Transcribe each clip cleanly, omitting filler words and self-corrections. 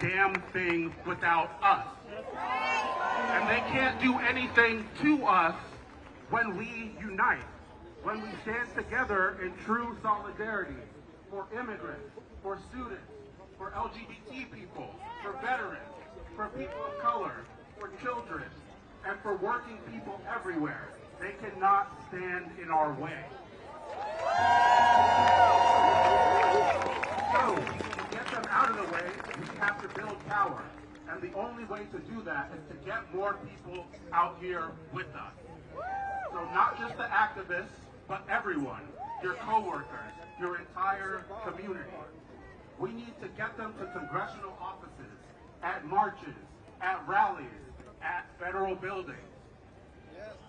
damn thing without us. And they can't do anything to us when we unite, when we stand together in true solidarity for immigrants, for students, for LGBT people, for veterans, for people of color, for children, and for working people everywhere. They cannot stand in our way. So, to get them out of the way, we have to build power. And the only way to do that is to get more people out here with us. So not just the activists, but everyone, your coworkers, your entire community. We need to get them to congressional offices, at marches, at rallies, at federal buildings.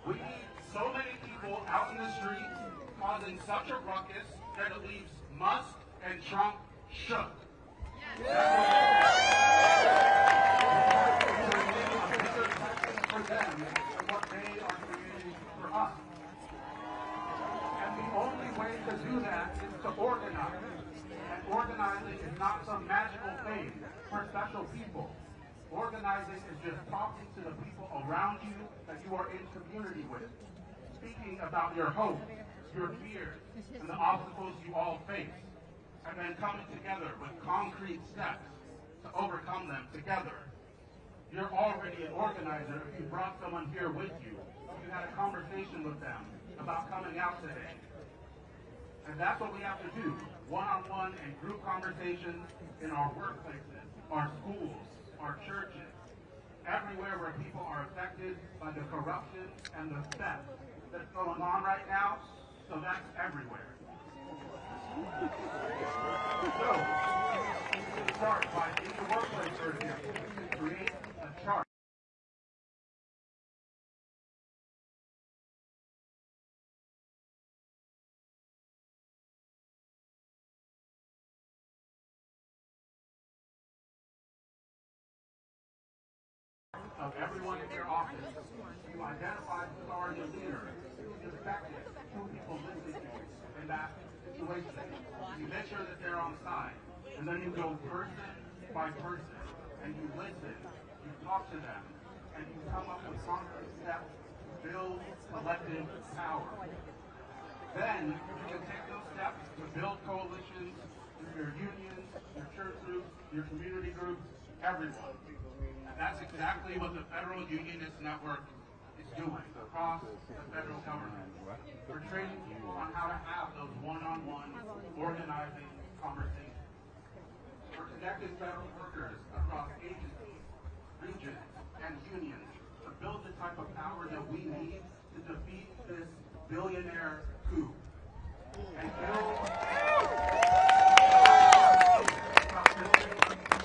We need so many people out in the streets causing such a ruckus that it leaves Musk and Trump shook. For them and what they are creating for us. And the only way to do that is to organize. And organizing is not some magical thing for special people. Organizing is just talking to the people around you that you are in community with. Speaking about your hopes, your fears, and the obstacles you all face. And then coming together with concrete steps to overcome them together. You're already an organizer if you brought someone here with you. You had a conversation with them about coming out today. And that's what we have to do. One-on-one and group conversations in our workplaces, our schools, our churches, everywhere where people are affected by the corruption and the theft that's going on right now. So that's everywhere. So, start by in the workplace, for example, create a chart. Of everyone in your office, you identify who are your leaders, who's effective, who people listen to in that situation. You make sure that they're on side, and then you go person by person, and you listen, you talk to them, and you come up with concrete steps to build collective power. Then you can take those steps to build coalitions through your unions, your church groups, your community groups, everyone. And that's exactly what the Federal Unionist Network is doing across the federal government. We're training people on how to have those one-on-one organizing conversations. We're connecting federal workers across agencies, regions, and unions to build the type of power that we need to defeat this billionaire coup. And build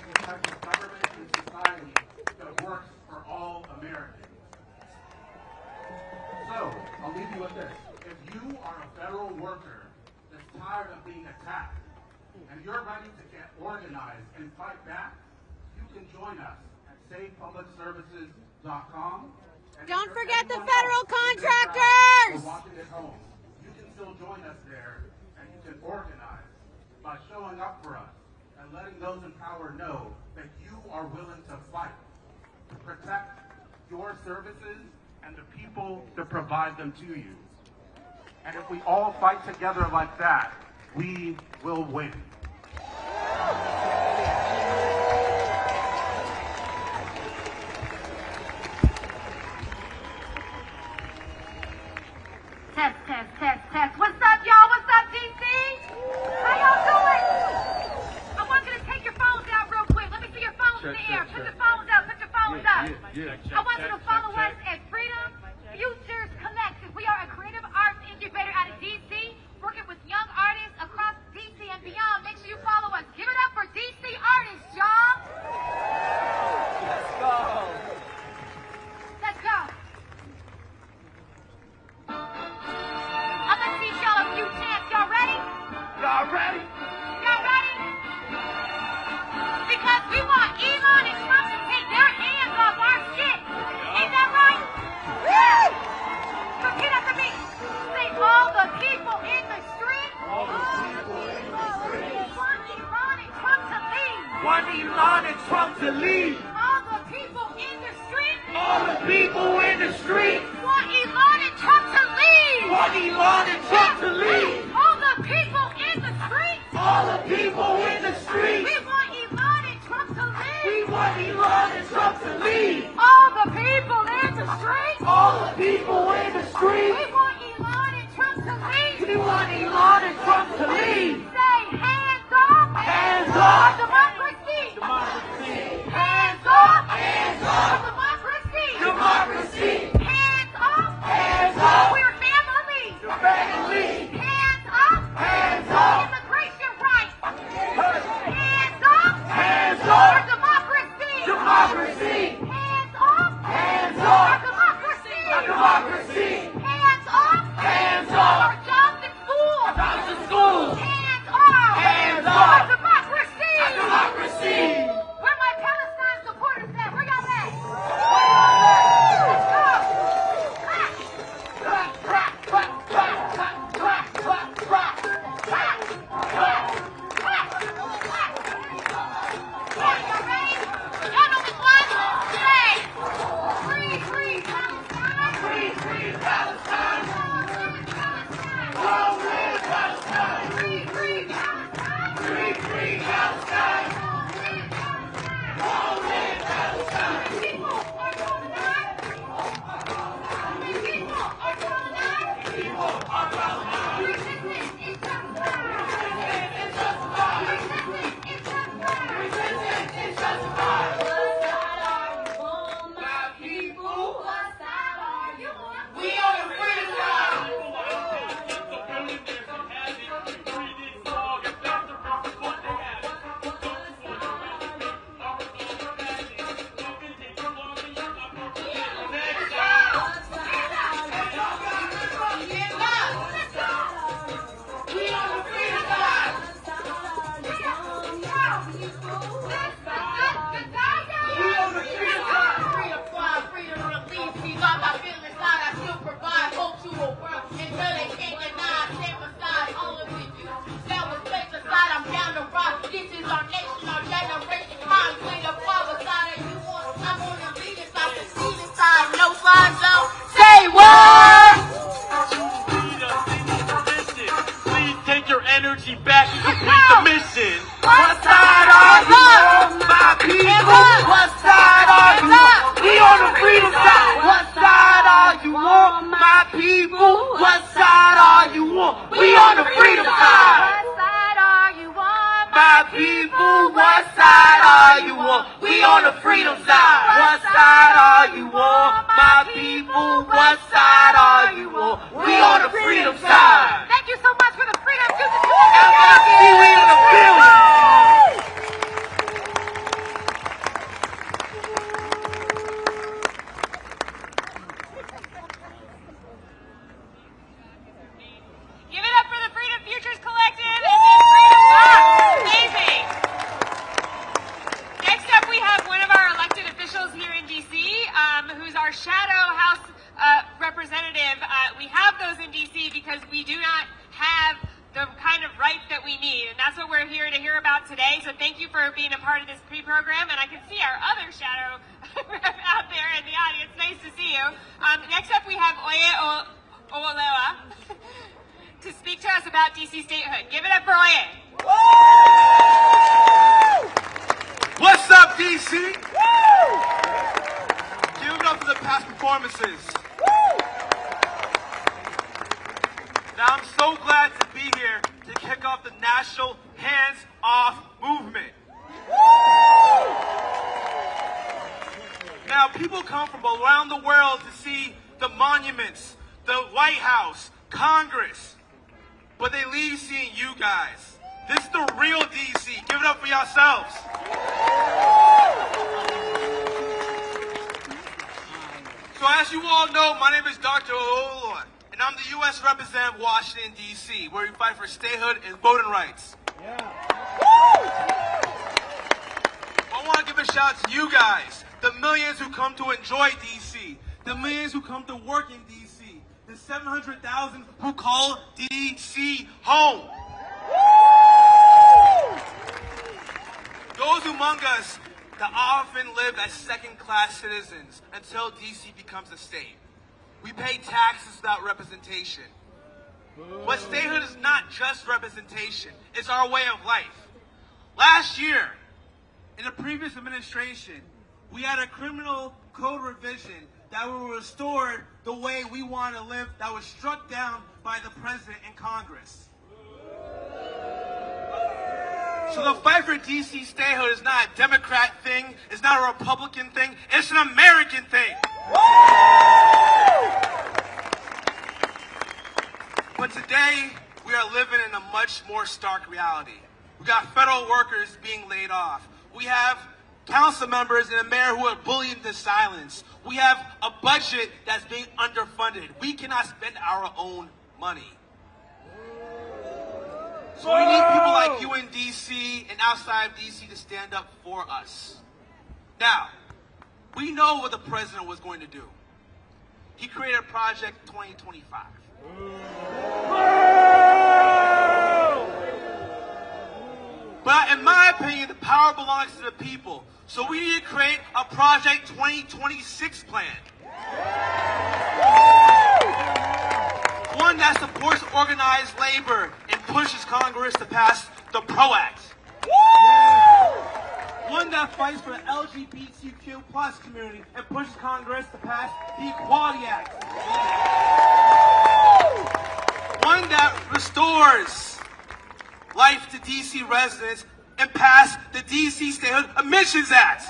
the type of government and society that works for all Americans. So, I'll leave you with this. If you are a federal worker that's tired of being attacked, and you're ready to get organized and fight back, you can join us at SavePublicServices.com. Don't forget the federal contractors! Watching at home, you can still join us there, and you can organize by showing up for us and letting those in power know that you are willing to fight to protect your services and the people that provide them to you. And if we all fight together like that, we will win. Test, test, test, test. What's up, y'all? What's up, DC? How y'all doing? I want you to take your phones out real quick. Let me see your phones in the air. Put your phones up. Put your phones up. I want you to follow us at Freedom Futures Collective. We are a creative arts incubator out of DC, working with young artists across DC and beyond. Make sure you follow us. Give it up for DC artists, y'all. Let's go. Let's go. I'm gonna teach y'all a few chants. Y'all ready? Y'all ready? Y'all ready? Because we want Elon and Trump to take their hands off our shit. Ain't that right? to leave. All the people in the street. All the people in the street. Want Elon and Trump to leave. Want Elon and Trump to leave. All the people in the street. All the people in the street. We want Elon and Trump to leave. We want Elon and Trump to leave. All the people in the street. All the people in the street. We want Elon and Trump to leave. We want Elon and Trump to leave. Say hands off. Hands off. Democracy. Democracy. Hands off. Hands off. Democracy. Democracy. Hands off. Hands off. We're family. Your family. Hands off. Hands off. Immigration rights. Hey. Hands off. Hands off. For democracy. Democracy. Hands off. Hands off. For democracy. Democracy. Hands off. Hands off. For jobs and schools. Jobs and schools. Hands off. Hands off. For democracy. Democracy. Where my Palestine supporters at? Where y'all at? Let's go. Clap, clap, clap, clap, clap, clap, clap, clap, clap, clap. Y'all ready? Y'all know this one? Say, free, free Palestine. Free, free Palestine. Palestine. Long live Palestine. Free, free Palestine. Free, free Palestine. Long live Palestine. People are calling out. People are calling out. People are Palestine. Resistance is justified. It's justified. Resistance is justified. Resistance is justified. My people, what side are you on? We on the freedom side. We on the freedom side. We on the freedom side. Freedom fly, freedom relief. These are my feelings that I still provide hope to a world until they can't deny. Stand beside all of the youth that was placed aside. I'm down to rock. This is our nation, our generation. I'm way the father side of you want. I'm on the leading side, the seeding side. No slide zone. Say what? Please take your energy back and complete the mission. What side are you on, my people? What side are you on? We on the freedom side. What side are you on, my people? What side are you on? We on the freedom side. What side are you on? My people, what side are you on? We on the freedom side. What side are you on? My people, what side are you on? We on the freedom side. Thank you so much for the freedom. LFC, we in the building. Give it up for the Freedom Futures Collective and the Freedom Rock. Amazing. Next up, we have one of our elected officials here in D.C., who's our shadow House representative. We have those in D.C. because we do not have the kind of rights that we need, and that's what we're here to hear about today. So thank you for being a part of this pre-program, and I can see our other shadow rep out there in the audience. Nice to see you. Next up, we have Oye Owoloa to speak to us about DC statehood. Give it up for Oye. What's up, DC? Give it up for the past performances. Now, I'm so glad to be here to kick off the National Hands Off movement. Now, people come from around the world to see the monuments, the White House, Congress, but they leave seeing you guys. This is the real DC. Give it up for yourselves. So as you all know, my name is Dr. Owoloa, and I'm the U.S. representative of Washington, D.C., where we fight for statehood and voting rights. I want to give a shout out to you guys, the millions who come to enjoy D.C., the millions who come to work in D.C., the 700,000 who call D.C. home. Those among us that often live as second-class citizens until DC becomes a state. We pay taxes without representation. But statehood is not just representation, it's our way of life. Last year, in the previous administration, we had a criminal code revision that will restore the way we want to live that was struck down by the president and Congress. So the fight for DC statehood is not a Democrat thing, it's not a Republican thing, it's an American thing. But today, we are living in a much more stark reality. We got federal workers being laid off. We have council members and a mayor who are bullied into silence. We have a budget that's being underfunded. We cannot spend our own money. So we need people like you in DC and outside of DC to stand up for us. Now, we know what the president was going to do. He created Project 2025. But in my opinion, the power belongs to the people. So we need to create a Project 2026 plan. One that supports organized labor and pushes Congress to pass the PRO Act. One that fights for the LGBTQ plus community and pushes Congress to pass the Equality Act. One that restores life to DC residents and pass the DC Statehood Emissions Act.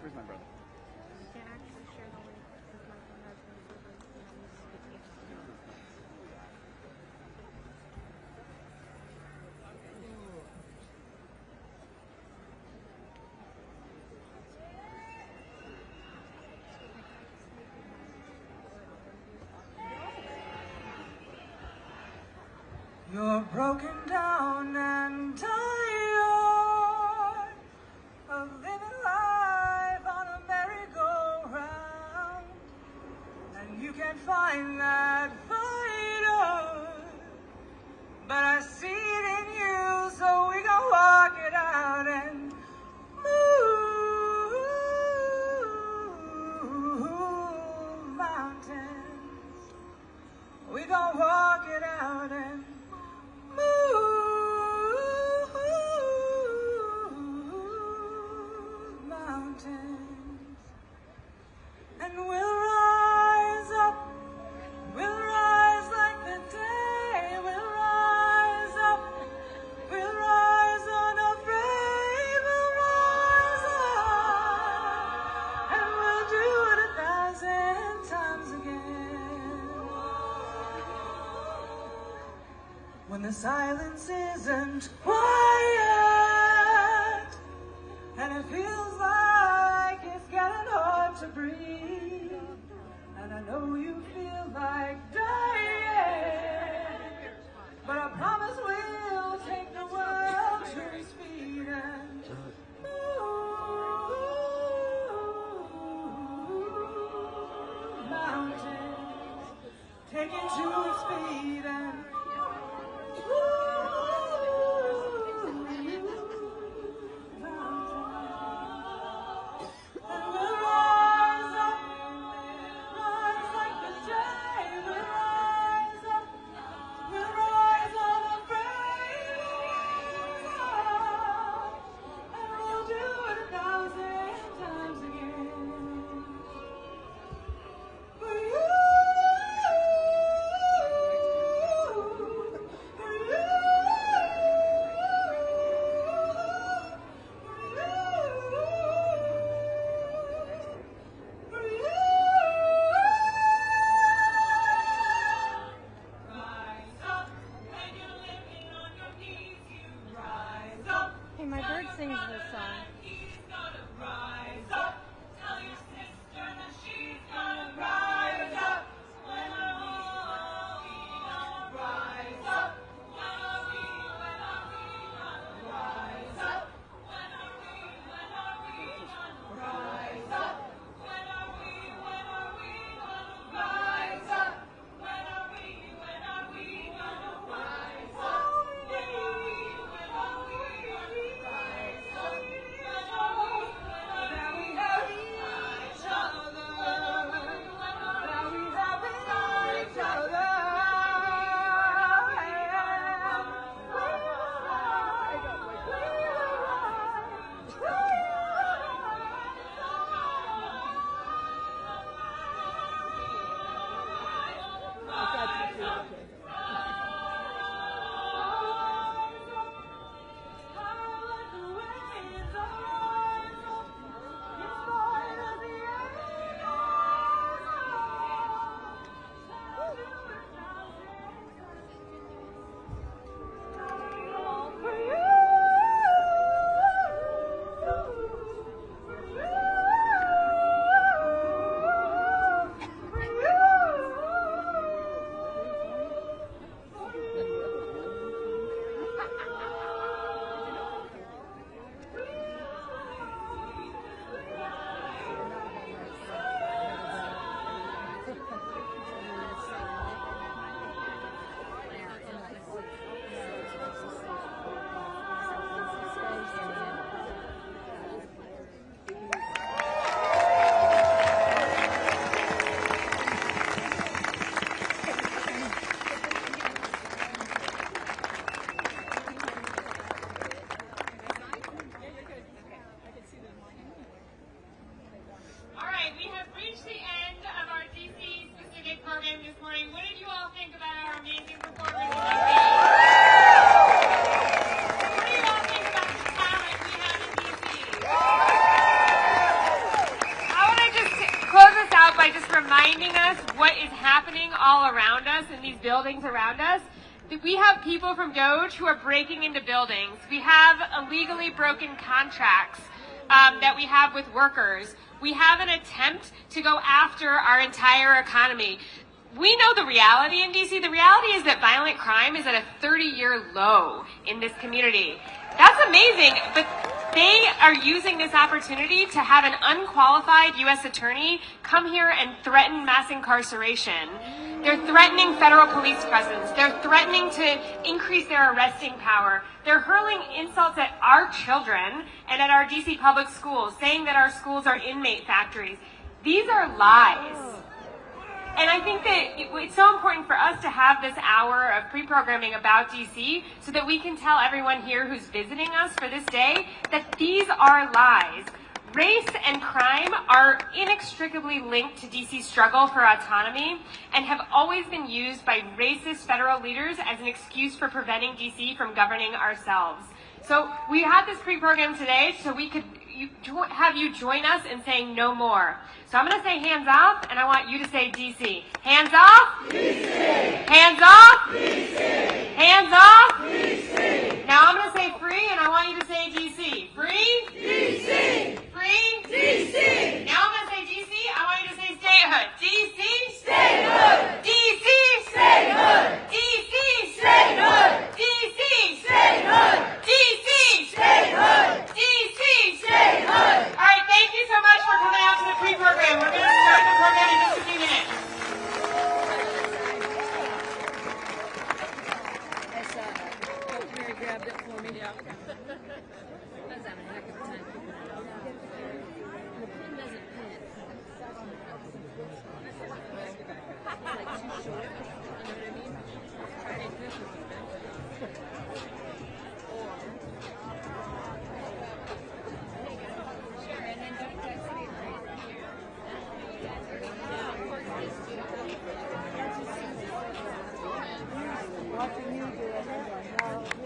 Where's my brother? You're broken down and tired of living life on a merry-go-round, and you can't find that fighter, but I see it in you, so we gon' walk it out and move. mountains, and we'll rise up, we'll rise like the day, we'll rise up, we'll rise unafraid, we'll rise up, and we'll do it 1,000 times again. When the silence isn't quiet, and it feels like it's getting hard to breathe, and I know you feel like dying, but I promise we'll take the world to its feet and mountains, take it to its feet and Hey, my bird sings this song. Buildings around us. We have people from Doge who are breaking into buildings. We have illegally broken contracts that we have with workers. We have an attempt to go after our entire economy. We know the reality in DC. The reality is that violent crime is at a 30-year low in this community. That's amazing, but they are using this opportunity to have an unqualified U.S. attorney come here and threaten mass incarceration. They're threatening federal police presence. They're threatening to increase their arresting power. They're hurling insults at our children and at our DC public schools, saying that our schools are inmate factories. These are lies. And I think that it's so important for us to have this hour of pre-programming about DC so that we can tell everyone here who's visiting us for this day that these are lies. Race and crime are inextricably linked to DC's struggle for autonomy and have always been used by racist federal leaders as an excuse for preventing DC from governing ourselves. So we had this pre-program today so we could have you join us in saying no more. So I'm going to say hands off, and I want you to say DC. Hands off? DC! Hands off? DC! Hands off? DC! Now I'm going to say free, and I want you to say DC. Free? DC! Free? DC! Now I'm going to say DC, I want you to say statehood. DC? Statehood! DC? Statehood! DC? Statehood! DC? Statehood! DC? Statehood! DC? Statehood! All right, thank you so much for coming out to the pre-program. We're going to start the program in just a few minutes. I saw that. Mary grabbed it for me. Yeah. That's having a heck of a time. The pin doesn't pin. It's like too short. You know what I mean? I think this would be better. Watching you do it,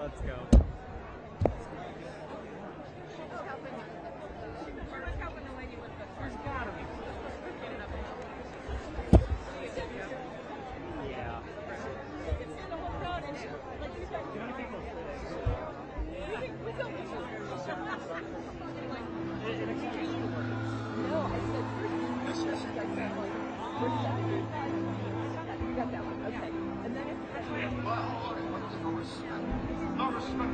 Let's go. Yeah. No respect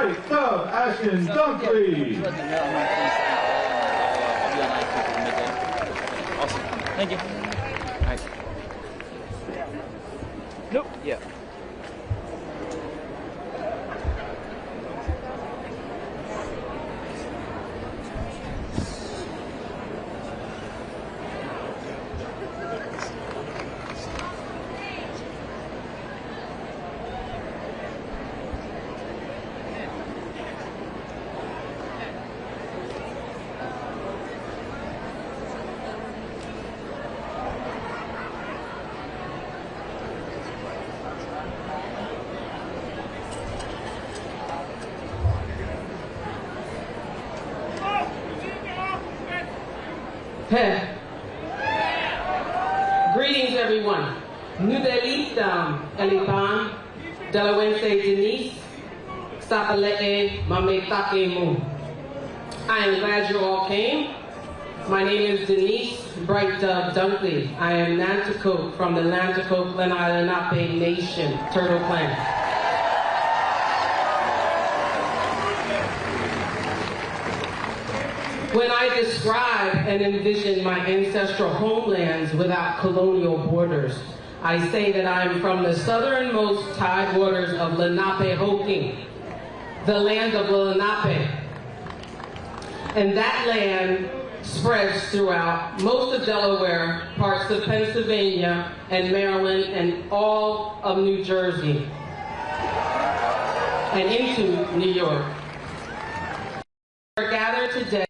right, Dove, Ashton, Dunkley. I'll be on ice for midday. Awesome. Thank you. Nice. Nope. Yeah. Hey. Greetings, everyone. Nudelistam, Elipan, Delawense Denise, Sapalee, Mametake Mu. I am glad you all came. My name is Denise Bright Dove Dunkley. I am Nanticoke from the Nanticoke Lenape Nation, Turtle Clan. When I describe and envision my ancestral homelands without colonial borders, I say that I am from the southernmost tidewaters of Lenapehoking, the land of Lenape. And that land spreads throughout most of Delaware, parts of Pennsylvania and Maryland, and all of New Jersey, and into New York. We are gathered today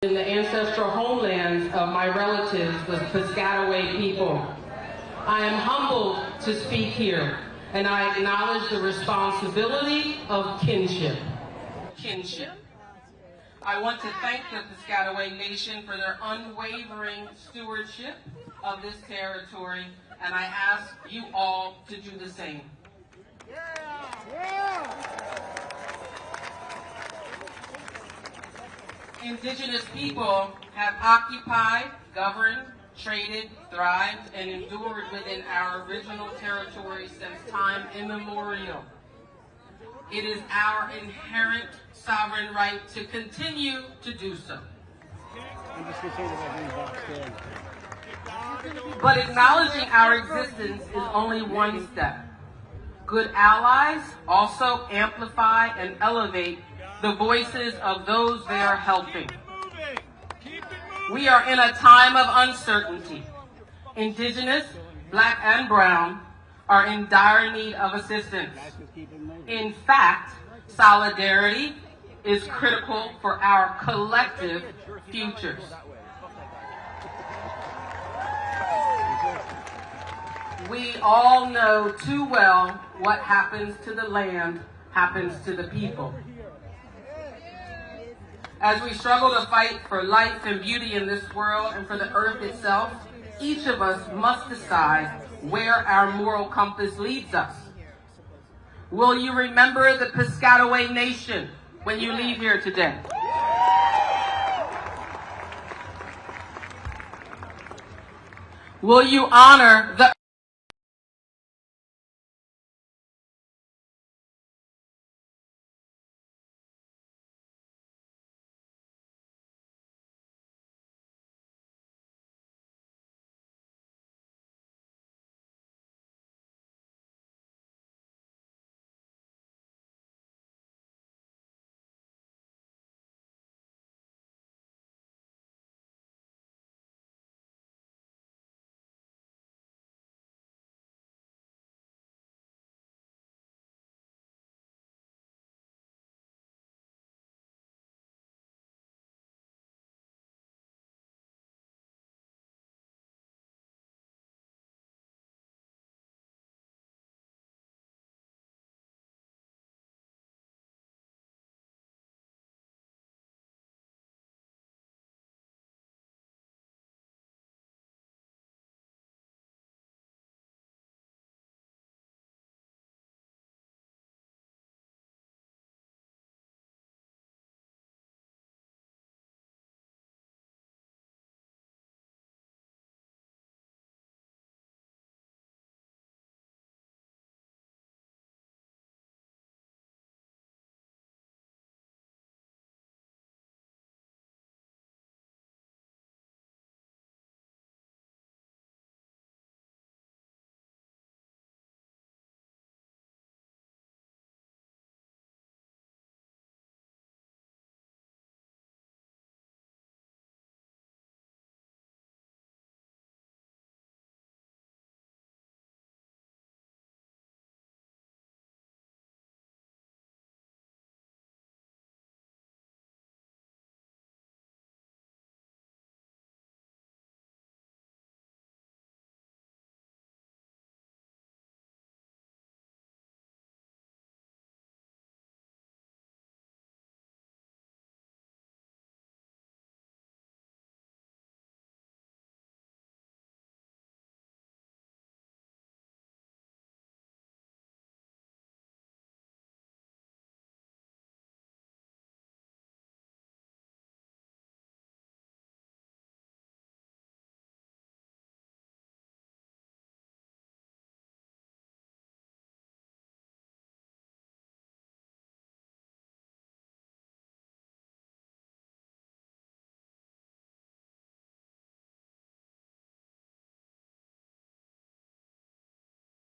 in the ancestral homelands of my relatives, the Piscataway people. I am humbled to speak here, and I acknowledge the responsibility of kinship. I want to thank the Piscataway Nation for their unwavering stewardship of this territory, and I ask you all to do the same. Indigenous people have occupied, governed, traded, thrived, and endured within our original territory since time immemorial. It is our inherent sovereign right to continue to do so. But acknowledging our existence is only one step. Good allies also amplify and elevate the voices of those they are helping. We are in a time of uncertainty. Indigenous, Black, and Brown are in dire need of assistance. In fact, solidarity is critical for our collective futures. We all know too well what happens to the land happens to the people. As we struggle to fight for life and beauty in this world and for the earth itself, each of us must decide where our moral compass leads us. Will you remember the Piscataway Nation when you leave here today? Will you honor the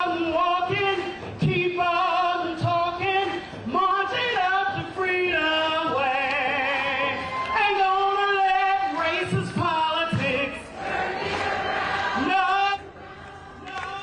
Walking, keep on talking, marching up the freedom way. Ain't gonna let racist politics. No, no.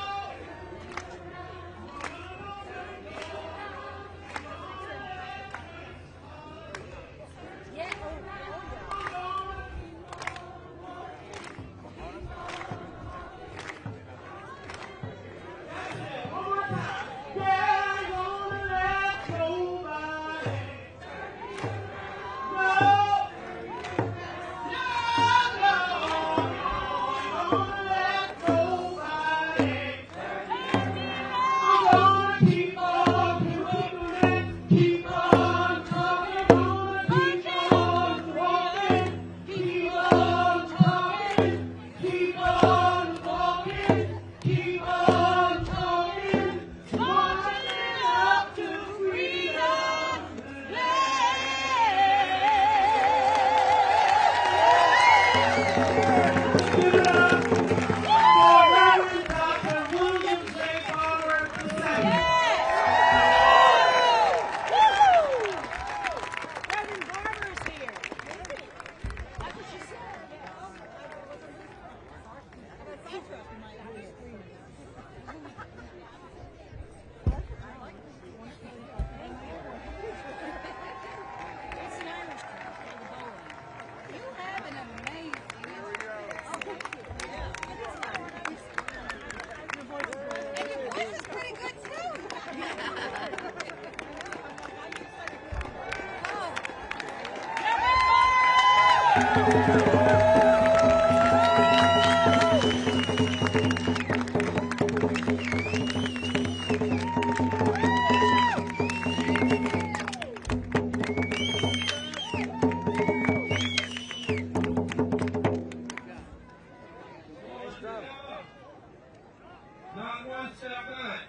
Not one step back.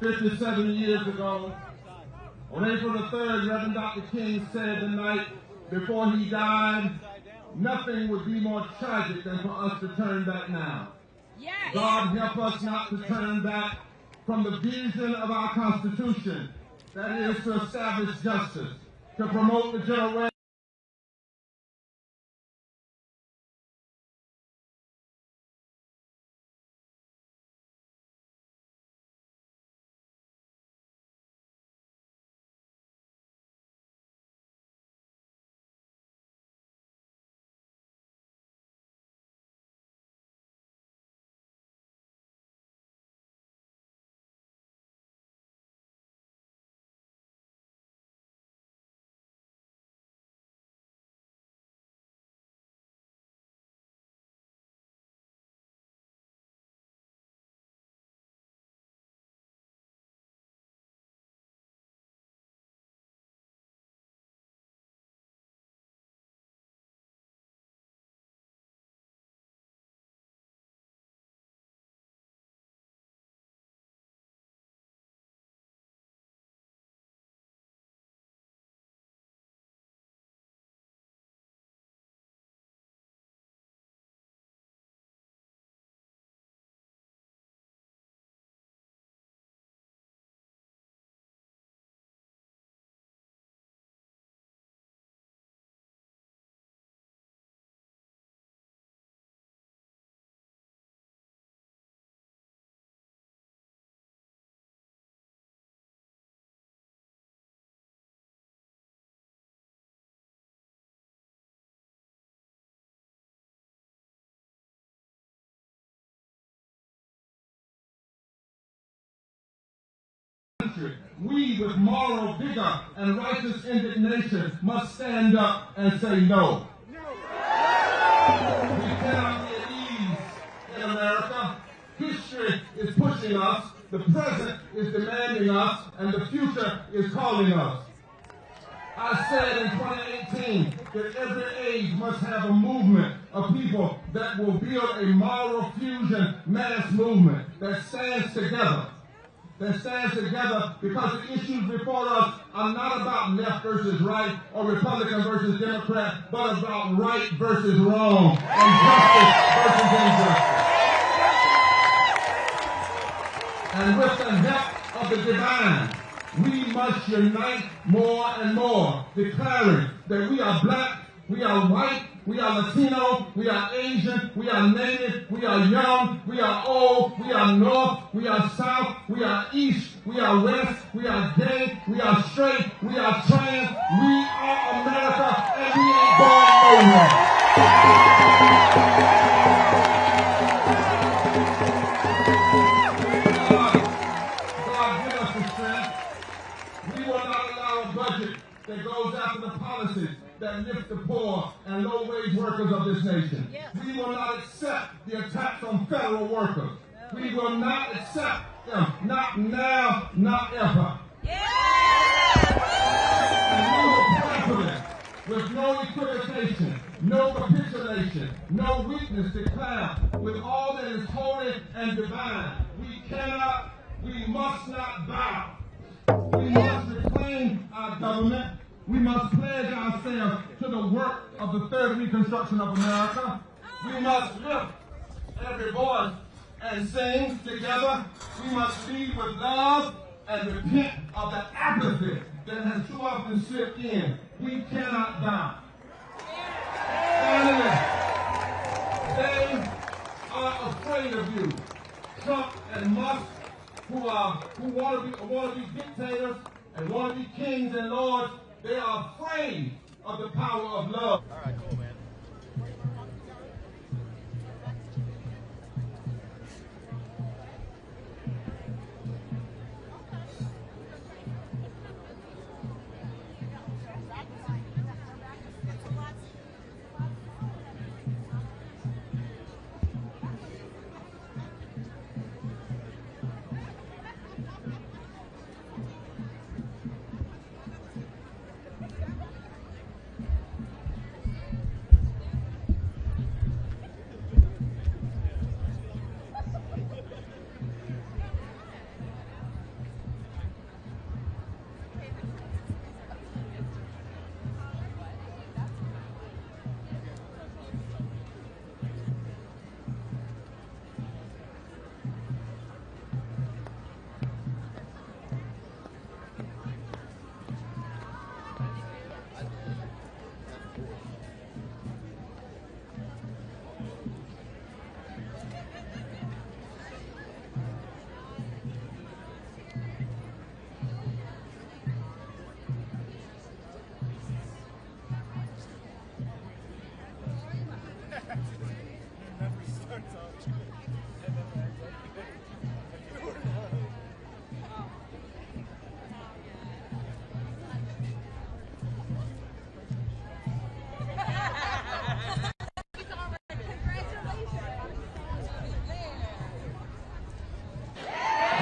57 years ago, on April the 3rd, Reverend Dr. King said the night before he died, nothing would be more tragic than for us to turn back now. God help us not to turn back from the vision of our Constitution, that is to establish justice, to promote the general we with moral vigor and righteous indignation must stand up and say no. We cannot be at ease in America. History is pushing us, the present is demanding us, and the future is calling us. I said in 2018 that every age must have a movement of people that will build a moral fusion mass movement that stands together. That stands together because the issues before us are not about left versus right or Republican versus Democrat, but about right versus wrong and justice versus injustice. of the divine. We must unite more and more, declaring that we are black, we are white, we are Latino, we are Asian, we are native, we are young, we are old, we are north, we are south, we are east, we are west, we are gay, we are straight, we are trans, we are America, and we ain't going nowhere. God give us the strength. We will not allow a budget that goes after the policies that lift the poor and low-wage workers of this nation. We will not accept the attacks on federal workers. We will not accept them, not now, not ever. And we will pray for them with no equivocation, no capitulation, no weakness, declare with all that is holy and divine. We cannot, we must not bow. We must reclaim our government. We must pledge ourselves to the work of the third reconstruction of America. We must lift every voice and sing together. We must lead with love and repent of the apathy that has too often slipped in. We cannot bow. Finally, they are afraid of you. Trump and Musk, who want to be dictators and want to be kings and lords, they are afraid of the power of love. All right, cool, man.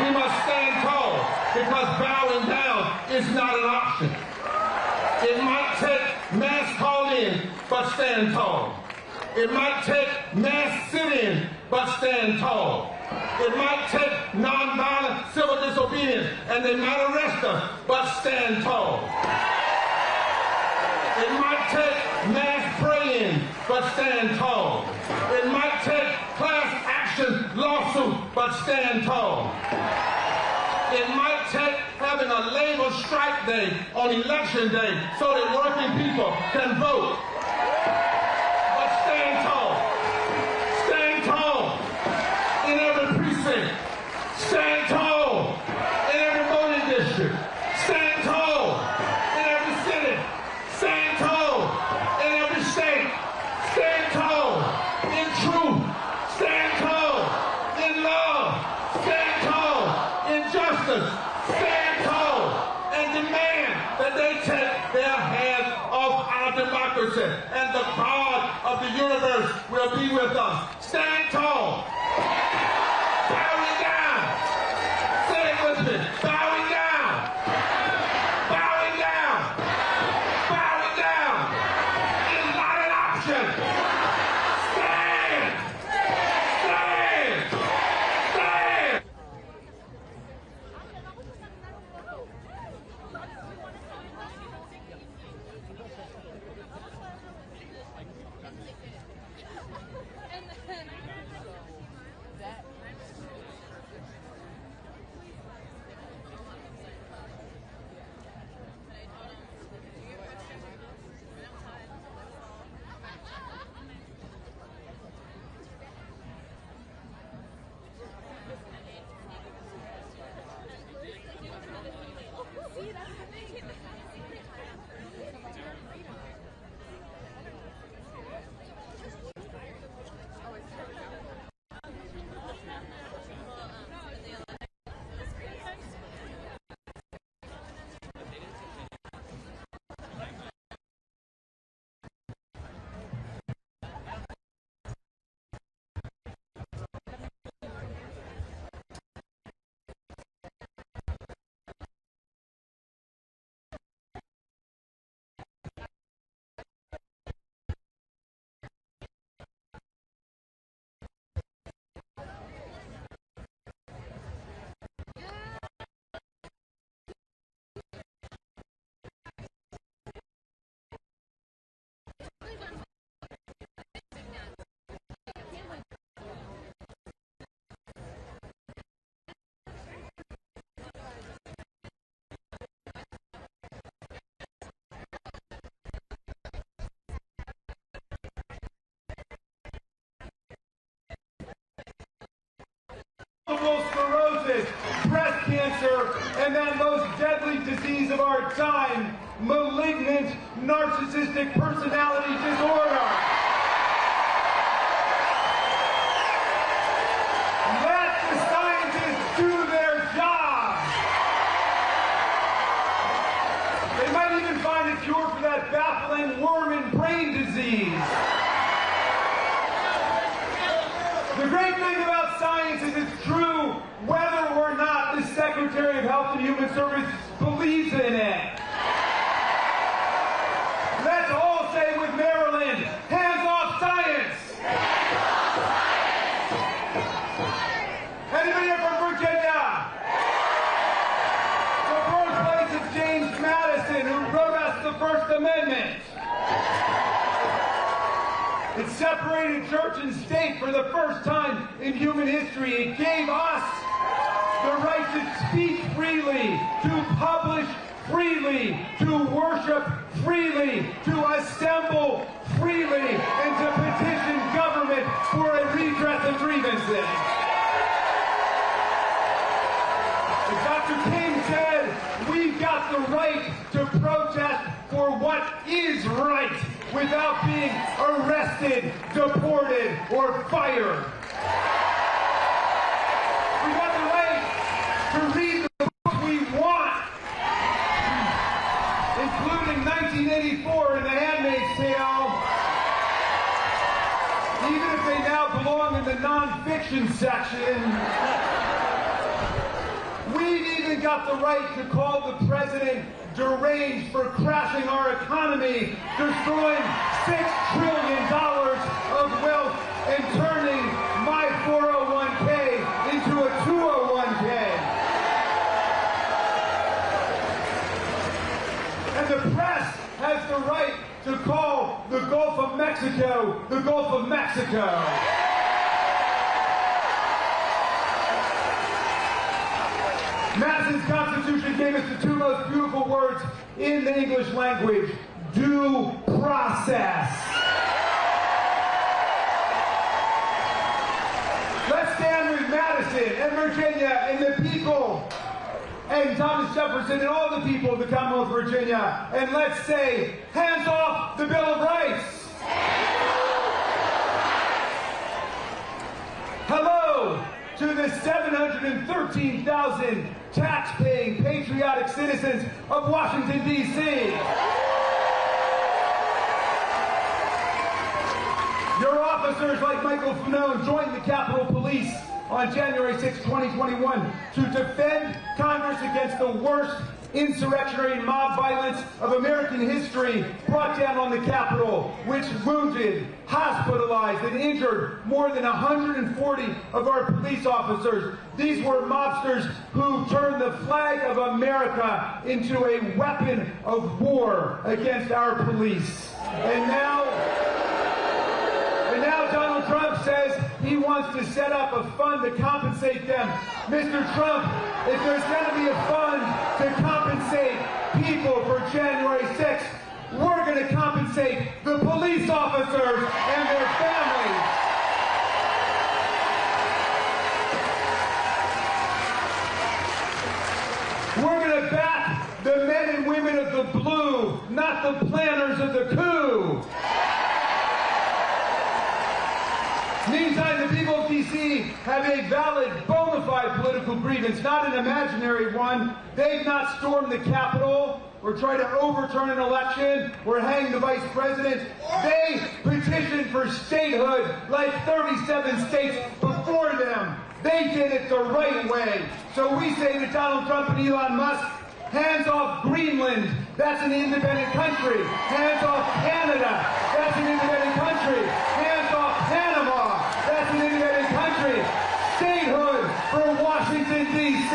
We must stand tall because bowing down is not an option. It might take mass call-in, but stand tall. It might take mass sit-in, but stand tall. It might take nonviolent civil disobedience, and they might arrest us, but stand tall. It might take mass praying, but stand tall. It might take class action lawsuit, but stand tall. It might take having a labor strike day on election day so that working people can vote. But stand tall. Stand tall in every precinct. Stand tall in every voting district. Stand tall in every city. Stand tall in every state. Stand tall in truth. Stand tall in love. Stand tall in justice. Stand tall and demand that they take their hands off our democracy, and the God of the universe will be with us. Stand tall. Bowing down. Say it with me. Bowing down. Bowing down. Bowing down is not an option. Stand. Stand. Stand. cancer, and that most deadly disease of our time, malignant narcissistic personality disorder. Let the scientists do their job. They might even find a cure for that baffling worm and brain disease. The great thing about science is it's true whether or not the Secretary of Health and Human Services believes in it. Let's all say with Maryland, hands off science! Anybody here from Virginia? The birthplace of James Madison, who wrote us the First Amendment. It separated church and state for the first time in human history. It gave us the right to speak freely, to publish freely, to worship freely, to assemble freely, and to petition government for a redress of grievances. As Dr. King said, we've got the right to protest for what is right without being arrested, deported, or fired. We've got the right to read the books we want, including 1984 and The Handmaid's Tale, even if they now belong in the nonfiction section. We've even got the right to call the president deranged for crashing our economy, destroying $6 trillion of wealth and turning my 401k into a 201k. And the press has the right to call the Gulf of Mexico the Gulf of Mexico. Madison's Constitution gave us the two most beautiful words in the English language: due process. Let's stand with Madison and Virginia and the people and Thomas Jefferson and all the people of the Commonwealth of Virginia, and let's say, hands off the Bill of Rights. Hello to the 713,000 tax-paying, patriotic citizens of Washington, D.C. Your officers, like Michael Funone, joined the Capitol Police on January 6, 2021 to defend Congress against the worst insurrectionary mob violence of American history brought down on the Capitol, which wounded, hospitalized, and injured more than 140 of our police officers. These were mobsters who turned the flag of America into a weapon of war against our police. And now Donald Trump says he wants to set up a fund to compensate them. Mr. Trump, if there's going to be a fund to compensate people for January 6th, we're going to compensate the police officers and their families. We're going to back the men and women of the blue, not the planners of the coup. Meantime, the people of D.C. have a valid, bona fide political grievance, not an imaginary one. They've not stormed the Capitol or tried to overturn an election or hang the vice president. They petitioned for statehood like 37 states before them. They did it the right way. So we say to Donald Trump and Elon Musk, hands off Greenland, that's an independent country. Hands off Canada, that's an independent country. Hands off Panama, that's an independent country. Statehood for Washington, D.C.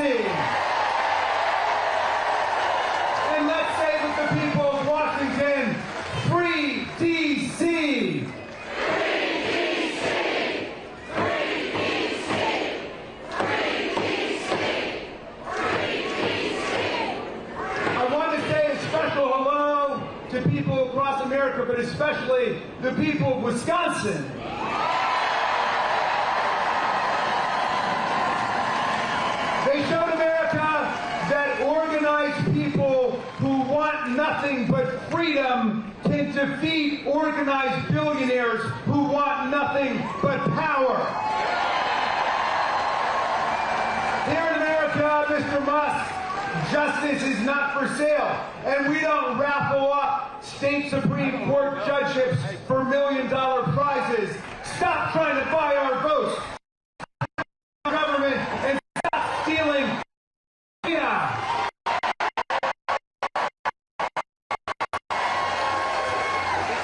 And let's say with the people of Washington, free D.C. To people across America, but especially the people of Wisconsin. They showed America want nothing but freedom can defeat organized billionaires who want nothing but power. Here in America, Mr. Musk, justice is not for sale, and we don't raffle up state Supreme Court judgeships for million-dollar prizes. Stop trying to buy our votes, government, and stop stealing.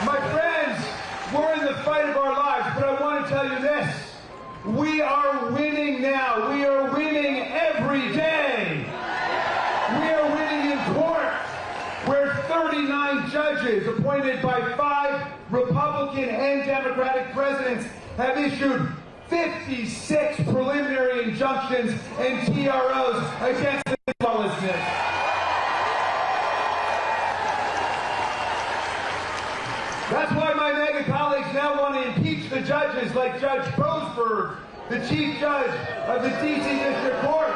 My friends, we're in the fight of our lives, but I want to tell you this. We are winning now. We are winning every day. We are winning in court, where 39 judges appointed by 5 Republican and Democratic presidents have issued 56 preliminary injunctions and TROs against this lawlessness. That's why my MAGA colleagues now want to impeach the judges like Judge Boasberg, the Chief Judge of the D.C. District Court.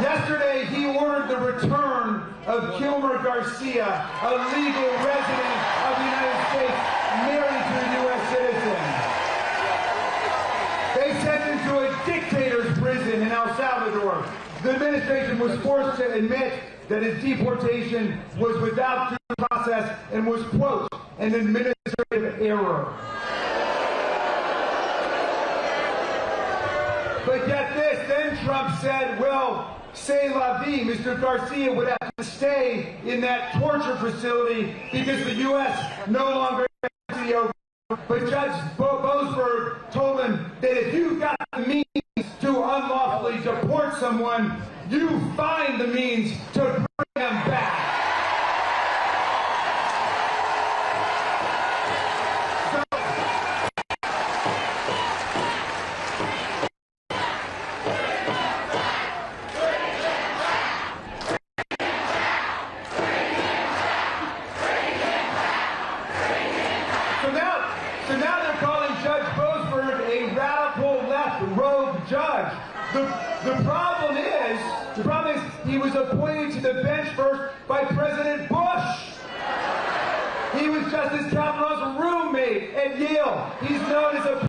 Yesterday, he ordered the return of Kilmer Garcia, a legal resident of the United States, married to a U.S. citizen. They sent him to a dictator's prison in El Salvador. The administration was forced to admit that his deportation was without due process and was, quote, an administrative error. But get this, then Trump said, well, c'est la vie, Mr. Garcia would have to stay in that torture facility because the U.S. no longer has custody over him. But Judge Boasberg told him that if you've got the means to unlawfully deport someone, you find the means to bring them back. So now they're calling Judge Boasberg a radical left rogue judge. The problem is he was appointed to the bench first by President Bush. He was Justice Kavanaugh's roommate at Yale. He's known as a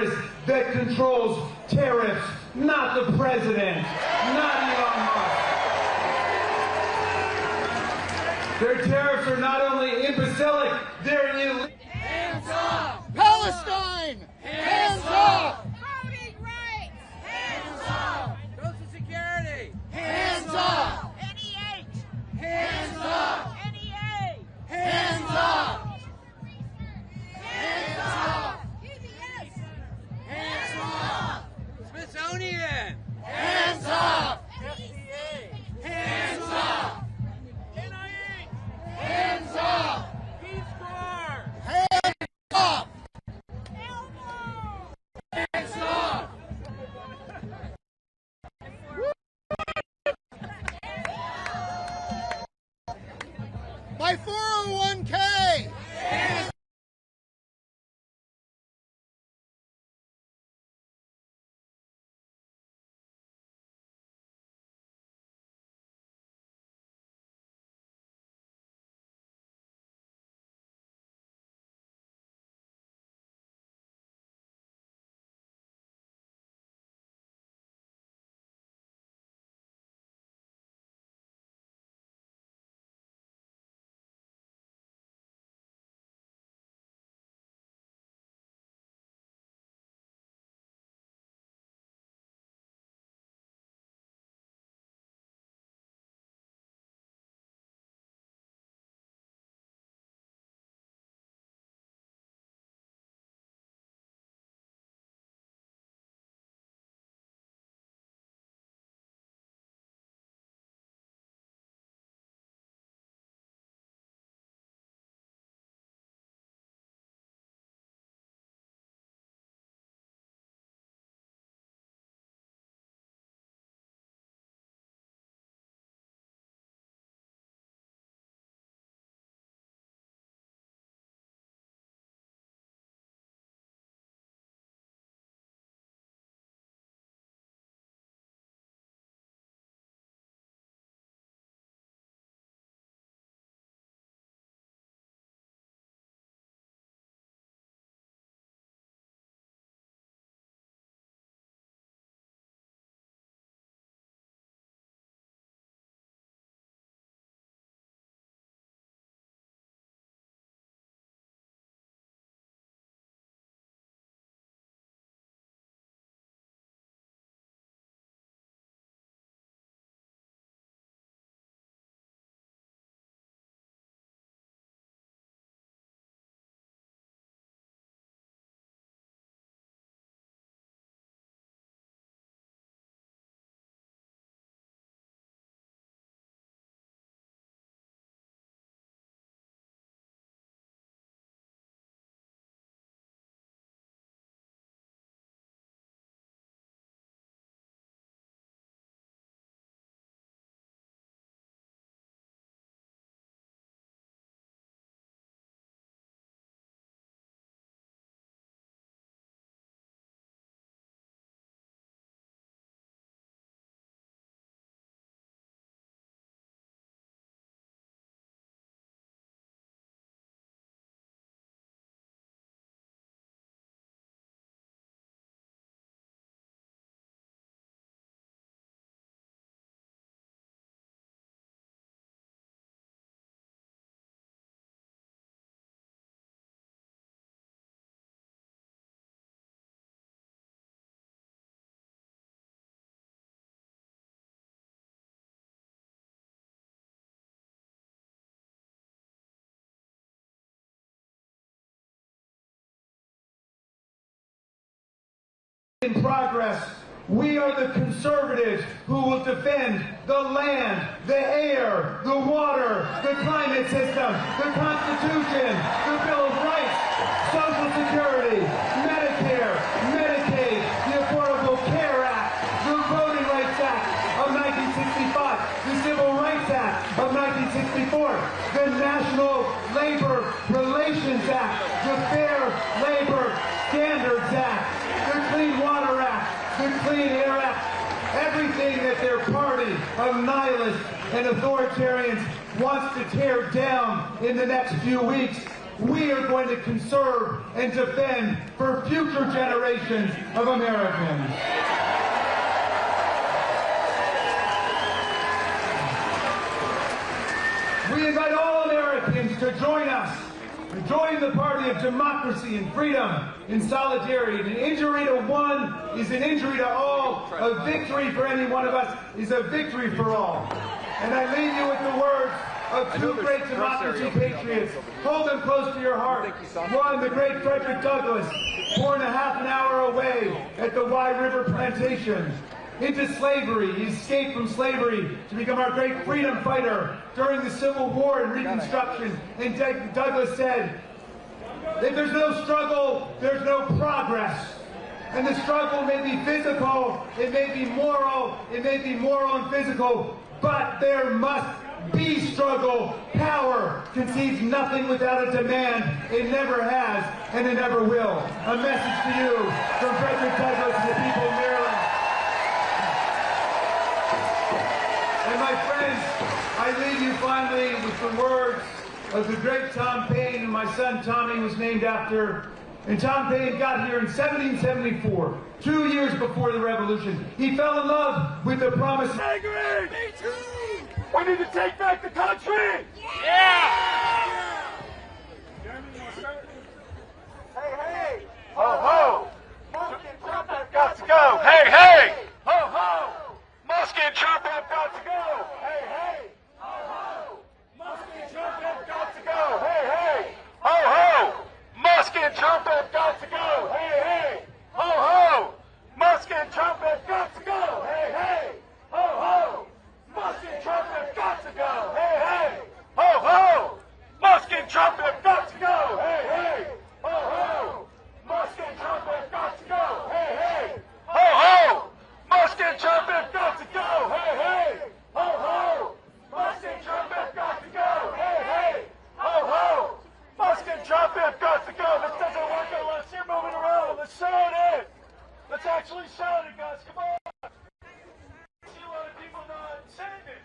Congress that controls tariffs, not the president, not Elon Musk. Their tariffs are not only imbecilic, they're illegal. Hands up! Palestine! Hands up! Voting rights! Hands up! Social Security! Hands up! NEH! Hands up! NEA! Hands up! Hands up! PBS! Hands up! Smithsonian! Hands up! FDA! Hands up! NIH! Hands up! Peace Corps! Hands up! Hands up! My 401k! Hands in progress. We are the conservatives who will defend the land, the air, the water, the climate system, the Constitution, the Bill of Rights, Social Security, Medicare, Medicaid, the Affordable Care Act, the Voting Rights Act of 1965, the Civil Rights Act of 1964, the National Labor Relations Act, the Fair Labor Standards Act, the Clean Water Act, the Clean Air Act, everything that their party of nihilists and authoritarians wants to tear down in the next few weeks we are going to conserve and defend for future generations of Americans. We invite all Americans to join us. Join the party of democracy and freedom and solidarity. An injury to one is an injury to all. A victory for any one of us is a victory for all. And I leave you with the words of two great democracy patriots. Hold them close to your heart. One, the great Frederick Douglass, born a half an hour away at the Wye River Plantation into slavery. He escaped from slavery to become our great freedom fighter during the Civil War and Reconstruction. And Douglass said, if there's no struggle, there's no progress. And the struggle may be physical, it may be moral and physical, but there must be struggle. Power concedes nothing without a demand. It never has, and it never will. A message to you from Frederick Douglass and the people of Maryland. And my friends, I leave you finally with the words of the great Tom Paine, who my son Tommy was named after. And Tom Paine got here in 1774, 2 years before the Revolution. He fell in love with the promise. I agree! Me too! We need to take back the country! Yeah! Hey, hey! Ho, ho! Musk and Trump have got to go! Hey, hey! Ho, ho! Musk and Trump have got to go! Hey, hey! Ho, ho! Musk and Trump have got to go! Hey, hey! Ho, ho! Musk and Trump have got to go! Hey, hey! Ho, ho! Musk and Trump have got to go! Hey, hey! Ho, ho! Musk and Trump have got to go! Hey, hey! Ho, ho! Musk and Trump have got to go! Hey, hey! Ho, ho! Musk and Trump have got to go! Hey, hey! Ho, ho! Musk and Trump have got to go! Hey, hey! Ho, ho! Musk and Trump have got to go! Hey, hey! Ho, ho! Musk and Trump have got to go! This doesn't work unless you're moving around. Let's shout it! Let's actually shout it, guys. Come on! I see a lot of people not saying it.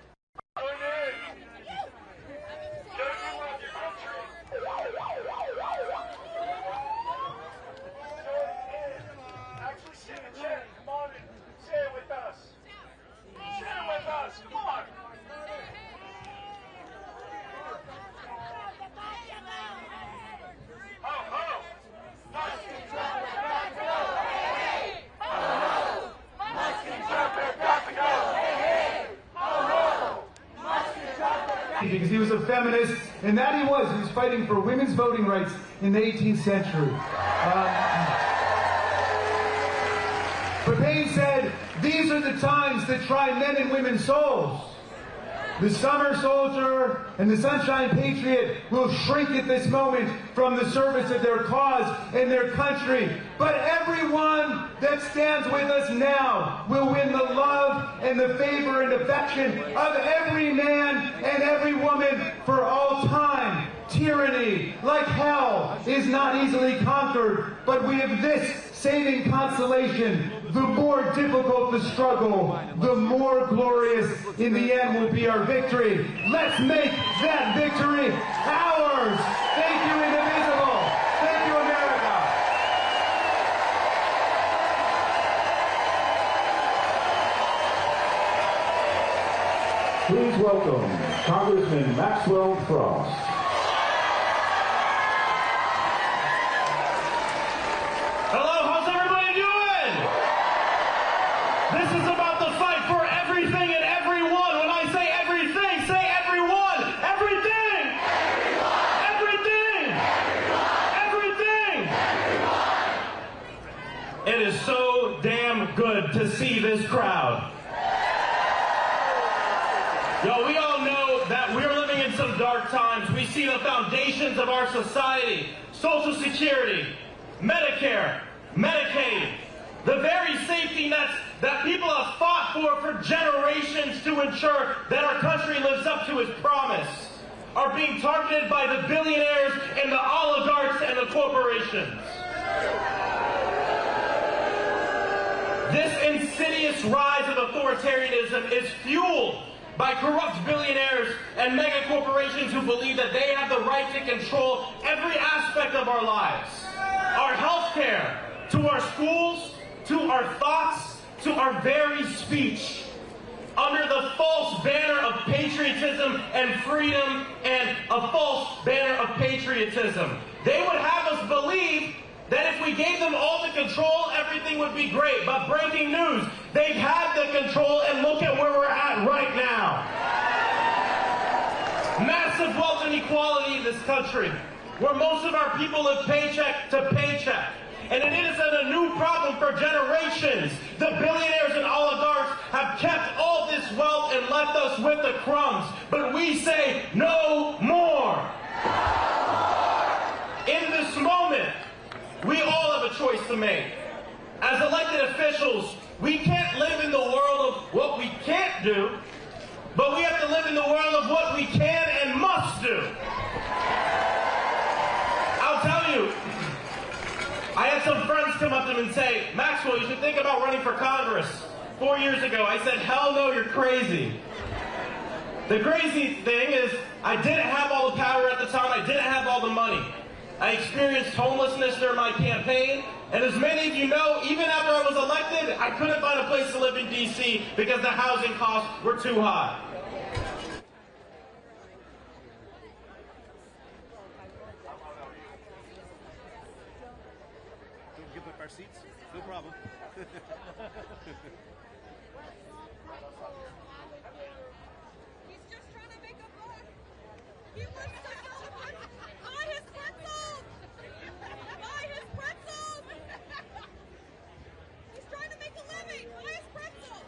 Join in. You gotta do love your country. Join in. Actually sing a chant. Come on and say it with us. Say it with us. Come on. Ho, ho. Musk and Trump have got to go. Hey, hey. Ho, ho. Musk and Trump have got to go. Hey, hey. Ho, ho. Musk and Trump have got to go. Because he was a feminist, and that he was fighting for women's voting rights in the 18th century. But Paine said, these are the times that try men and women's souls. The summer soldier and the sunshine patriot will shrink at this moment from the service of their cause and their country. But everyone that stands with us now will win the love and the favor and affection of every man and every woman for all time. Tyranny, like hell, is not easily conquered, but we have this saving consolation. The more difficult the struggle, the more glorious in the end will be our victory. Let's make that victory ours. Thank you, Indivisible. Thank you, America. Please welcome Congressman Maxwell Frost. Hello, how's everybody doing? This is about the fight for everything and everyone. When I say everything, say everyone. Everything. Everything. Everything. It is so damn good to see this crowd. Yo, we all know that we're living in some dark times. We see the foundations of our society, Social Security, Medicare, Medicaid, the very safety nets that people have fought for generations to ensure that our country lives up to its promise, are being targeted by the billionaires and the oligarchs and the corporations. This insidious rise of authoritarianism is fueled by corrupt billionaires and mega corporations who believe that they have the right to control every aspect of our lives. Our health care, to our schools, to our thoughts, to our very speech. Under the false banner of patriotism and freedom and a false banner of patriotism. They would have us believe that if we gave them all the control, everything would be great. But breaking news, they've had the control, and look at where we're at right now. Massive wealth inequality in this country, where most of our people live paycheck to paycheck. And it isn't a new problem for generations. The billionaires and oligarchs have kept all this wealth and left us with the crumbs. But we say, no more. In this moment, we all have a choice to make. As elected officials, we can't live in the world of what we can't do, but we have to live in the world of what we can and must do. I'll tell you, I had some friends come up to me and say, Maxwell, you should think about running for Congress. 4 years ago, I said, hell no, you're crazy. The crazy thing is, I didn't have all the power at the time, I didn't have all the money. I experienced homelessness during my campaign, and as many of you know, even after I was elected, I couldn't find a place to live in DC because the housing costs were too high. Give up our seats? No problem. He's just trying to make a buck. He wants to buy his pretzels. Buy his pretzels. He's trying to make a living. Buy his pretzels.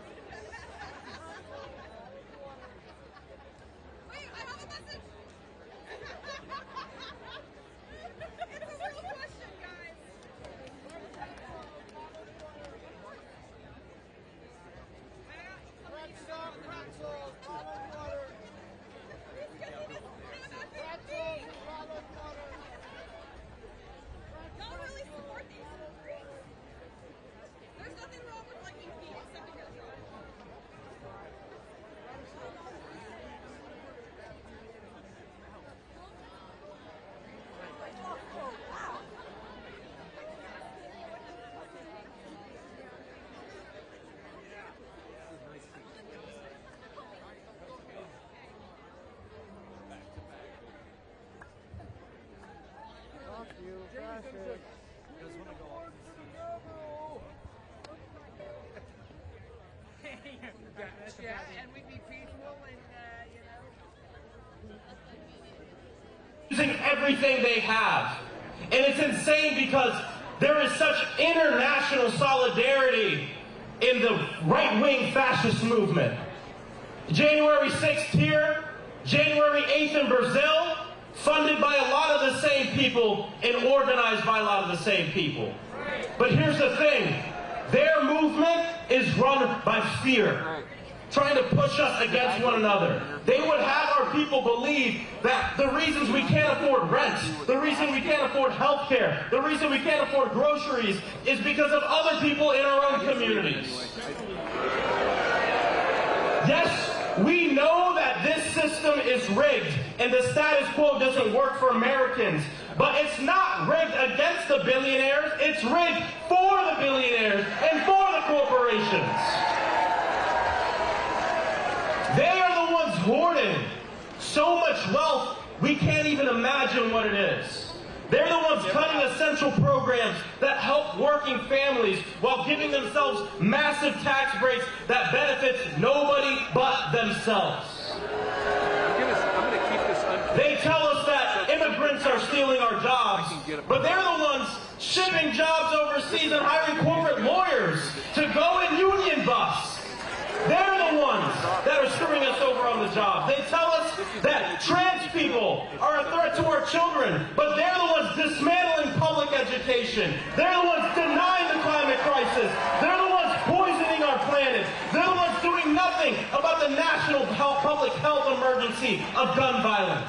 Wait, I have a message. It's a real question, guys. Y'all really support these? There's nothing wrong with liking pee except to get a shot. Yeah, and we'd be peaceful and, using everything they have. And it's insane because there is such international solidarity in the right-wing fascist movement. January 6th here, January 8th in Brazil, funded by a lot of the same people and organized by a lot of the same people. But here's the thing, their movement is run by fear, trying to push us against one another. They would have our people believe that the reasons we can't afford rent, the reason we can't afford health care, the reason we can't afford groceries is because of other people in our own communities. Yes, we know that this system is rigged and the status quo doesn't work for Americans, but it's not rigged against the billionaires, it's rigged for the billionaires and for the corporations. They are the ones hoarding so much wealth, we can't even imagine what it is. They're the ones cutting essential programs that help working families while giving themselves massive tax breaks that benefits nobody but themselves. They tell us that immigrants are stealing our jobs, but they're the ones shipping jobs overseas and hiring corporate lawyers to go in union busts. They're the ones that are screwing us over on the job. They tell us that trans people are a threat to our children, but they're the ones dismantling public education. They're the ones denying the climate crisis. They're the ones poisoning our planet. They're the ones doing nothing about the national public health emergency of gun violence.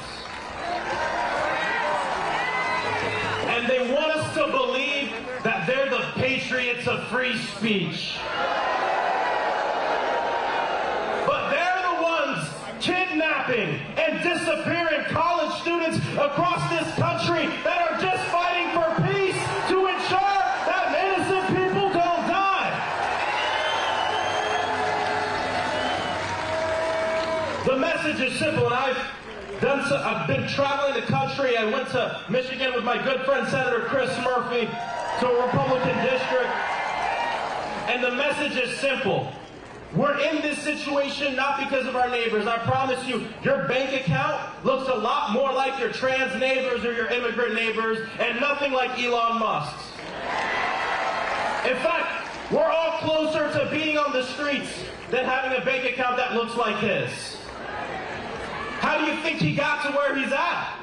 And they want us to believe that they're the patriots of free speech. But they're the ones kidnapping and disappearing college students across this country that are just fighting for peace to ensure that innocent people don't die. The message is simple, and I've been traveling the country. I went to Michigan with my good friend Senator Chris Murphy to a Republican district, and the message is simple. We're in this situation not because of our neighbors. I promise you, your bank account looks a lot more like your trans neighbors or your immigrant neighbors, and nothing like Elon Musk's. In fact, we're all closer to being on the streets than having a bank account that looks like his. How do you think he got to where he's at?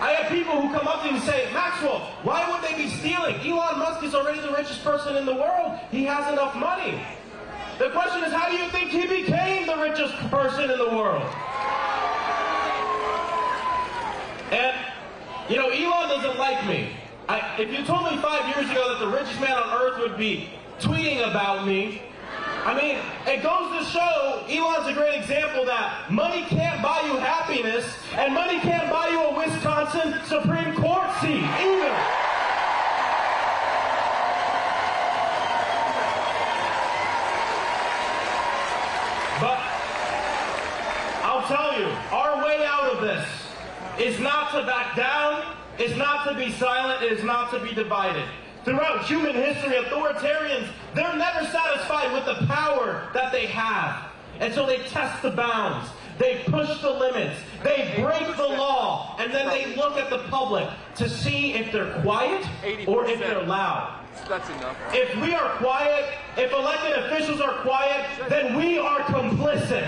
I have people who come up to me and say, Maxwell, why would they be stealing? Elon Musk is already the richest person in the world. He has enough money. The question is, how do you think he became the richest person in the world? And, you know, Elon doesn't like me. If you told me 5 years ago that the richest man on earth would be tweeting about me, I mean, it goes to show Elon's a great example that money can't buy you happiness, and money can't buy you a Wisconsin Supreme Court seat either. But I'll tell you, our way out of this is not to back down, is not to be silent, is not to be divided. Throughout human history, authoritarians, they're never satisfied with the power that they have. And so they test the bounds. They push the limits. They break the law. And then they look at the public to see if they're quiet or if they're loud. That's enough. If we are quiet, if elected officials are quiet, then we are complicit.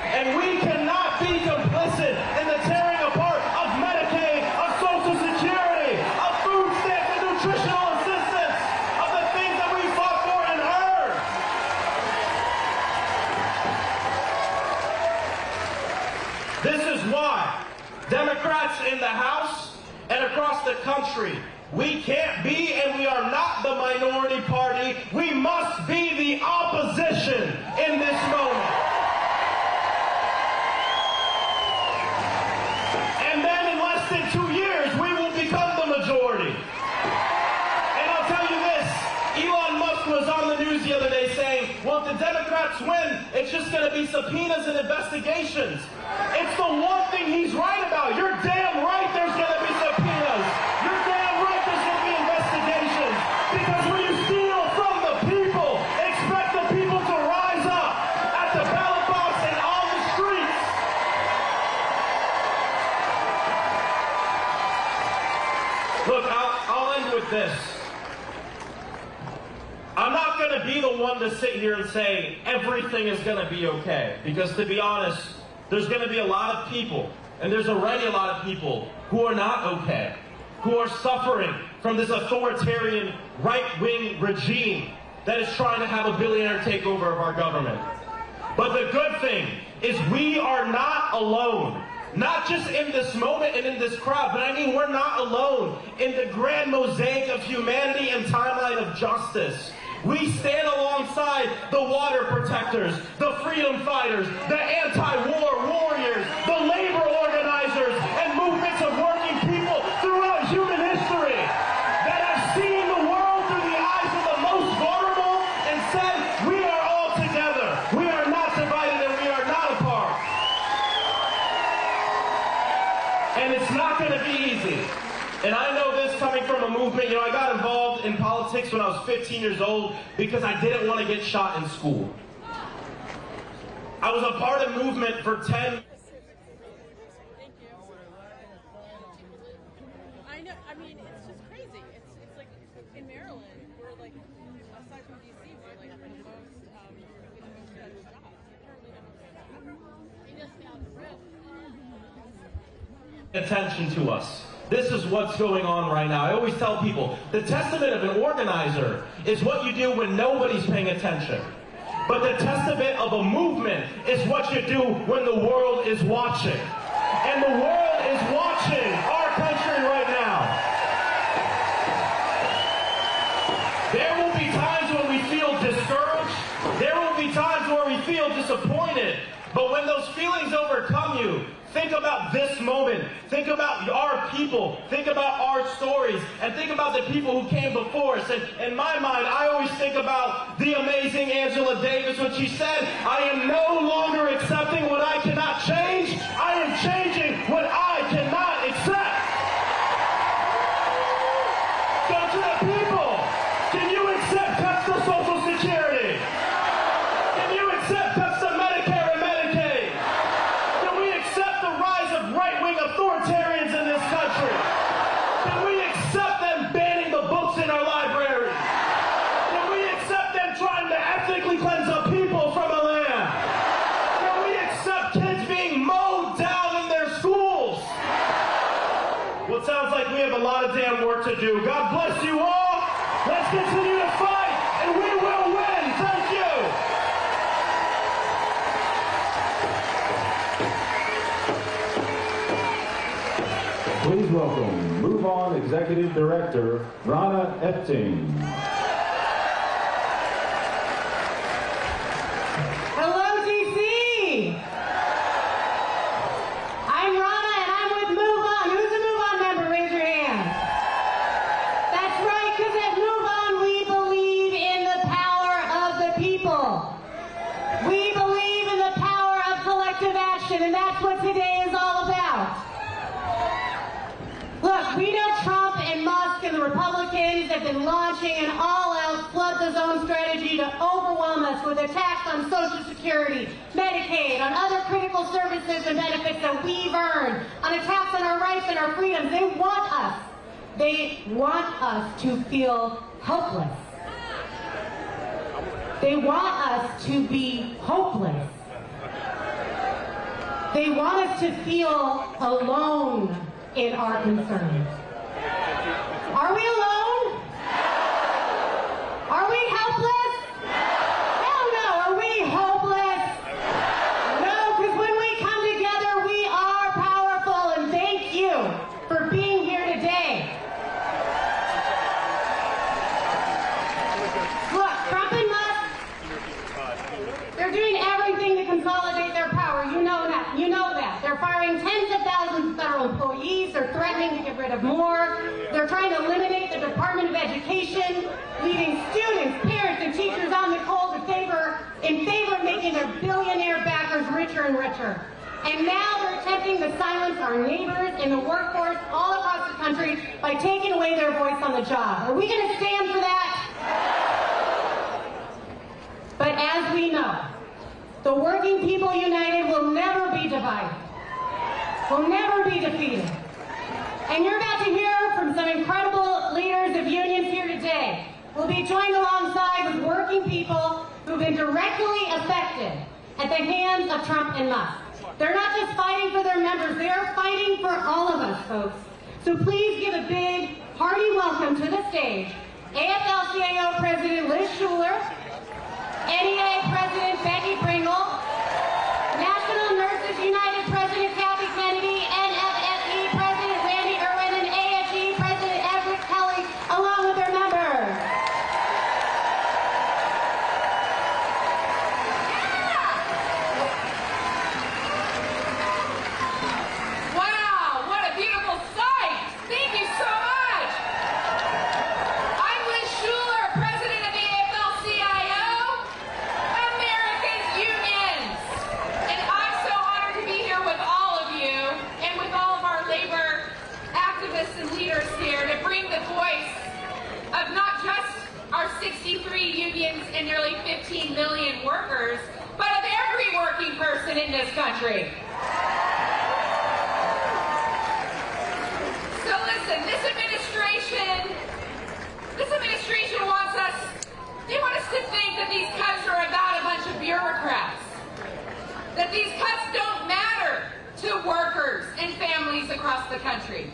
And we cannot be complicit in the tearing apart of Medicaid, of Social Security, of food stamps and nutritional assistance, of the things that we fought for and earned. This is why Democrats in the House and across the country, we can't be and we are not the minority party. We must be the opposition in this moment. And then in less than 2 years, we will become the majority. And I'll tell you this, Elon Musk was on the news the other day saying, well, if the Democrats win, it's just going to be subpoenas and investigations. It's the one thing he's right about. You're damn right there's going to be subpoenas. You're damn right there's going to be investigations. Because when you steal from the people, expect the people to rise up at the ballot box and on the streets. Look, I'll end with this. I'm not going to be the one to sit here and say everything is going to be okay. Because to be honest, there's going to be a lot of people, and there's already a lot of people who are not okay, who are suffering from this authoritarian right-wing regime that is trying to have a billionaire takeover of our government. But the good thing is we are not alone. Not just in this moment and in this crowd, but I mean we're not alone in the grand mosaic of humanity and timeline of justice. We stand alongside the water protectors, the freedom fighters, the anti-war warriors, the labor organizers, and movements of working people throughout human history that have seen the world through the eyes of the most vulnerable and said, we are all together. We are not divided and we are not apart. And it's not going to be easy. And I know this coming from a movement. You know, I got involved in politics when I was 15 years old because I didn't want to get shot in school. I was a part of movement for 10 I know, I mean, it's just crazy. It's like in Maryland, we're like, aside from DC, we're like the most jobs. attention to us. This is what's going on right now. I always tell people, the testament of an organizer is what you do when nobody's paying attention. But the testament of a movement is what you do when the world is watching. And the world is watching our country right now. There will be times when we feel discouraged. There will be times where we feel disappointed. But when those feelings overcome you, think about this moment. Think about our people. Think about our stories. And think about the people who came before us. And in my mind, I always think about the amazing Angela Davis when she said, I am no longer accepting what I cannot change. I am changing what I cannot accept. So to the people, can you accept cuts to Social Security? Can you accept cuts to Medicare and Medicaid? Can we accept the rise of right-wing authoritarians in this country? Can we accept them banning the books in our libraries? Can we accept them trying to ethnically cleanse the people from the land? Can we accept kids being mowed down in their schools? Well, it sounds like we have a lot of damn work to do. God bless you all. Let's continue to fight, and we will win. Thank you. Please welcome Move On Executive Director, Rana Epting. Hello, DC! I'm Rana, and I'm with Move On. Who's a Move On member? Raise your hand. That's right, because at Move On, we believe in the power of the people. We believe in the power of collective action, and that's what today is all about. Look, we know Trump and Musk and the Republicans have been launching an all-out flood-the-zone strategy to overwhelm us with attacks on Social Security, Medicaid, on other critical services and benefits that we've earned, on attacks on our rights and our freedoms. They want us to feel helpless. They want us to be hopeless. They want us to feel alone in our concerns. Are we alone? Are we helpless? Hell no. Are we hopeless? No, because when we come together, we are powerful, and thank you for being here today. Look, Trump and Musk, they're doing everything to consolidate their power. You know that. You know that. They're firing tens of thousands of federal employees. They're threatening to get rid of more. They're trying to eliminate the Department of Education, leaving students, parents, and teachers on the cold in favor of making their billionaire backers richer and richer. And now they're attempting to silence our neighbors in the workforce all across the country by taking away their voice on the job. Are we going to stand for that? But as we know, the working people united will never be divided, will never be defeated. And you're about to hear from some incredible leaders of unions here today. We'll be joined alongside with working people who've been directly affected at the hands of Trump and Musk. They're not just fighting for their members, they are fighting for all of us, folks. So please give a big, hearty welcome to the stage, AFL-CIO President Liz Shuler, NEA President Becky Pringle, National Nurses United President Kathy Kennedy, NFSE President Randy Irwin, and AFG President Everett Kelly, along with their members. Wow, what a beautiful sight! Thank you so much! I'm Liz Shuler, President of the AFL-CIO, America's Unions. And I'm so honored to be here with all of you and with all of our labor activists and leaders here to bring the voice of not just our 63 unions and nearly 15 million workers, but of every working person in this country. So listen, this administration wants us, they want us to think that these cuts are about a bunch of bureaucrats. That these cuts don't matter to workers and families across the country.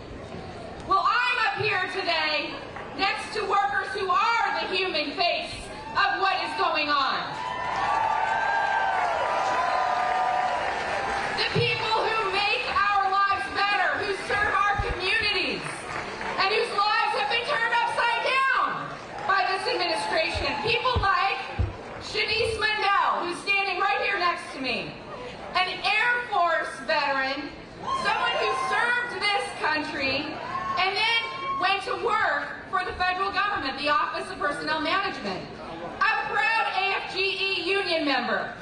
Well, I'm up here today next to workers who are the human face of what is going on. The people who make our lives better, who serve our communities, and whose lives have been turned upside down by this administration. People like Shanice Mundell, who's standing right here next to me. an Air Force veteran, someone who served this country, and then went to work for the federal government, the Office of Personnel Management. A proud AFGE union member.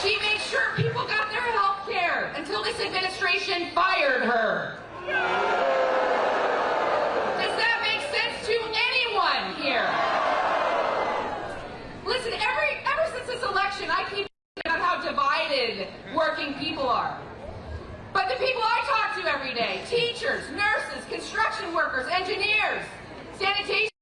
She made sure people got their health care until this administration fired her. Does that make sense to anyone here? Listen, ever since this election, I keep thinking about how divided working people are. But the people I talk to every day, teachers, nurses, construction workers, engineers, sanitation